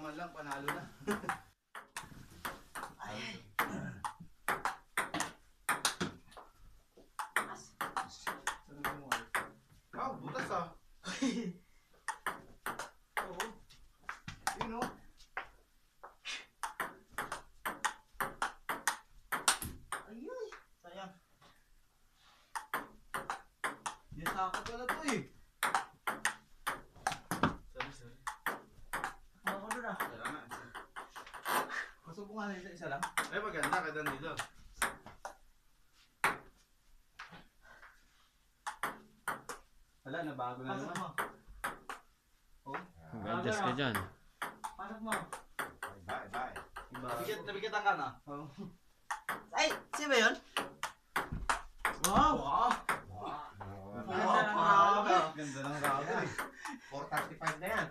man lang, panalo na. Ay. Ah, butas ah. Oo. Yun o. Ayun. Sayang. Yung sako pala to eh. Sorry. Ako doon ah. Wala na. Masubukan na isa lang. Ay, maganda ka Danilo. Wala, nabago na Pasok naman. mo. Oh, Mag-adjust ka dyan. Pasok mo. Bye. iba. Nabigatan ka na. Oh. Ay, sino ba yun? Wow! Wow. Ganda ng Grabe. rubber. Ganda ng rubber eh. 435 na yan.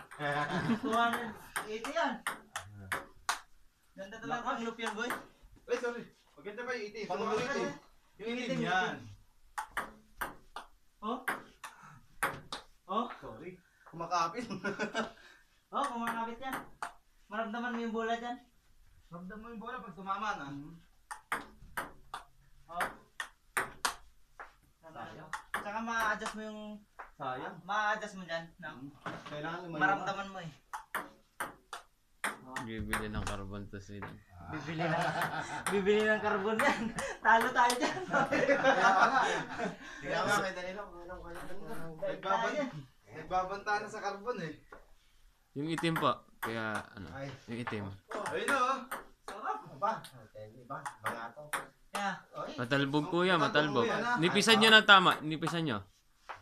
280 yan. Ganda talaga ang loop yan, boy. Ay, sorry. Maganda ba yung itim? Pag-ulit eh. Yung itim yan. Oh? Oh? Sorry. Kumakapit. Oh, kumakabit yan. Maramdaman mo yung bola dyan. Ramdam mo yung bola pag tumama na. Oh. Sayang. Tsaka ma-adjust mo yung... Sayang. Ma-adjust mo dyan. No? Kailangan lumayo. Maramdaman mo eh. Bibili ng carbon to sila. Bibili ng carbon yan. Talo tayo dyan. Kaya nga kay Danilo, kung anong kanya. Nagbabanta na sa carbon eh. Yung itim po. Kaya ano, Ay. yung itim. Ayun na oh. Sarap. Ba? Iba? Bangato. Kaya, Matalbog kuya, matalbog. Matalbog yan, Nipisan nyo na tama, nipisan nyo.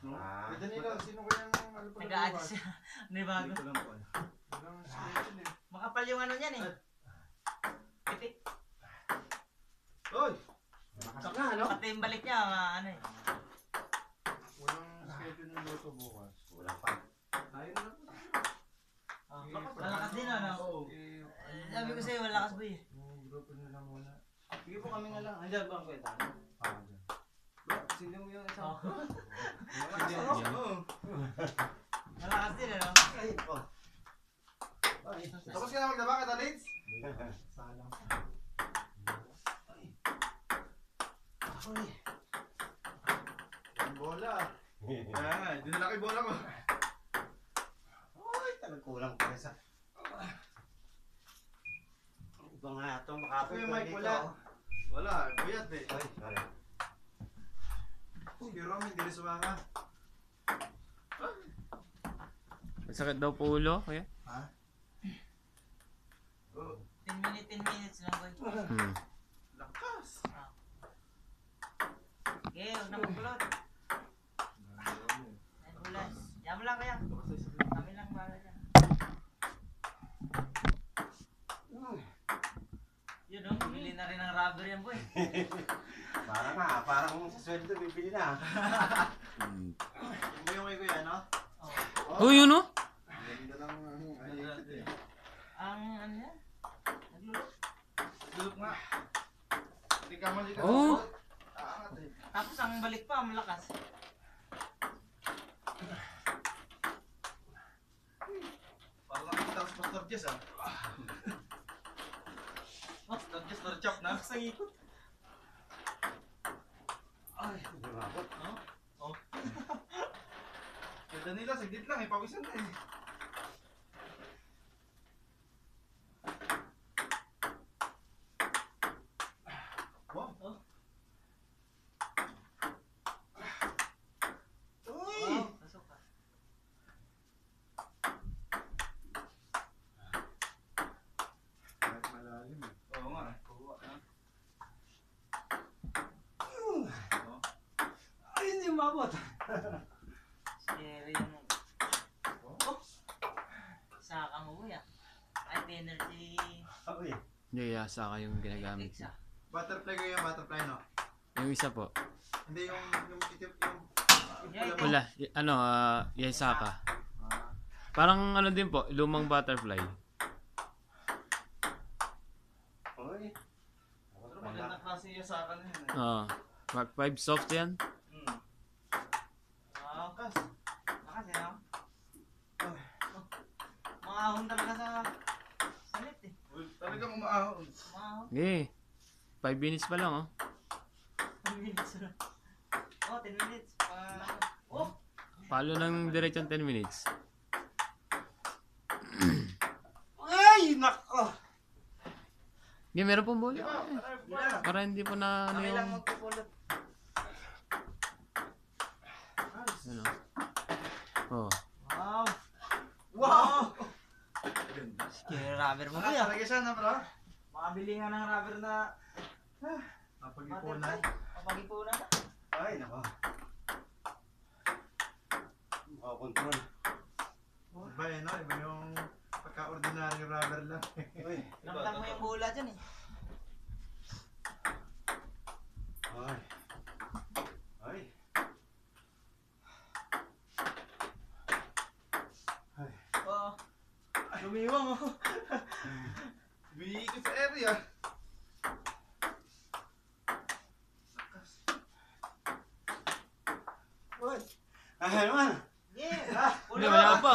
Ah. Kay Danilo, sino kayang ano pa nag-a-adjust siya. Hindi bago. Dito lang po. Makapal yung ano niyan eh. Pitik. Hoy! Malakas na, ano? Pati yung balik niya, ano eh. Walang schedule ng luto bukas. Kulang pa. Tayo na lang. Malakas din ano. Oo. Sabi ko sa'yo, malakas boy eh. Grupo na lang muna. Sige po kami na lang. Andiyan ba ang kwenta? Sino mo yung isa? Oh. Oo. Malakas din ano. Ay, oh. Ay, Tapos ka na maglaba ka, Talits? Salang. Ang bola. Ayan, hindi na laki bola ko. Ay, talagang kulang pa rin sa... Iba nga ito, makapit Kuya ko Mike, dito. wala. Wala, buyat eh. Ay, sorry. Si Romy, hindi rin sumama. Masakit daw po ulo, kuya. Ha? Oh, 10 minutes lang boy. lakas. Okay, huwag na magkulot. Ay, bulas. Yaman lang kaya. Kami lang para dyan. Yun oh, bumili na rin ng rubber yan boy. Parang sa sweldo bibili na. Yung ba yung kay Kuya, no? Oh, yun oh. Ganda lang Ang ano yan? Naglulot. Dulok nga. Hindi ka mali ka. Oh. Aangat eh. Tapos ang balik pa, malakas. Parang nakita ko sa Pastor Jess ah. Pastor Jess, na-chop na. Sa ikot. Ay, hindi mabot. Ganda nila, saglit lang eh, pawisan na eh. Wow. Uy! Pasok ka. Malalim eh. Oo nga eh. Kuha na. Ay, hindi mabot. Scary yung... Oh! Sakang uwi ah. Ay, energy... Ako eh. Hindi, yasa ka yung ginagamit X niya. ah. Butterfly ko yung butterfly no? Yung isa po. Hindi yung itim Yeah, Wala, ano, Yaisaka. Ah. Parang ano din po, lumang butterfly. Oy. Pero maganda klase yung sa akin yun eh. Oo. Mark 5 soft yan. Lakas eh no? Mga ahon talaga sa Parang umaahon. Maho. Okay. 5 minutes pa lang, oh. 10 minutes na. Oh, 10 minutes. Oh! Palo ng diretsyon 10 minutes. Ay, nako. Okay, meron pong bola. Ilan? Para hindi po na ano Kami lang yung... magpupulot. Ano. Oh. Wow! Wow! Sige, rubber mo Ah, kuya. talaga siya na bro? Makabili nga ng rubber na Napag-ipunan. Kapag-ipunan na. Ay, nako. Makakontrol. Iba eh, no? Iba yung pagka-ordinary rubber lang. Uy. Ramdam mo yung bola dyan eh. Ay. Ay. Ay. Oo. Lumiwang oh. Biikot sa area. Uy. Ay, naman. Yeah! Hindi, wala pa.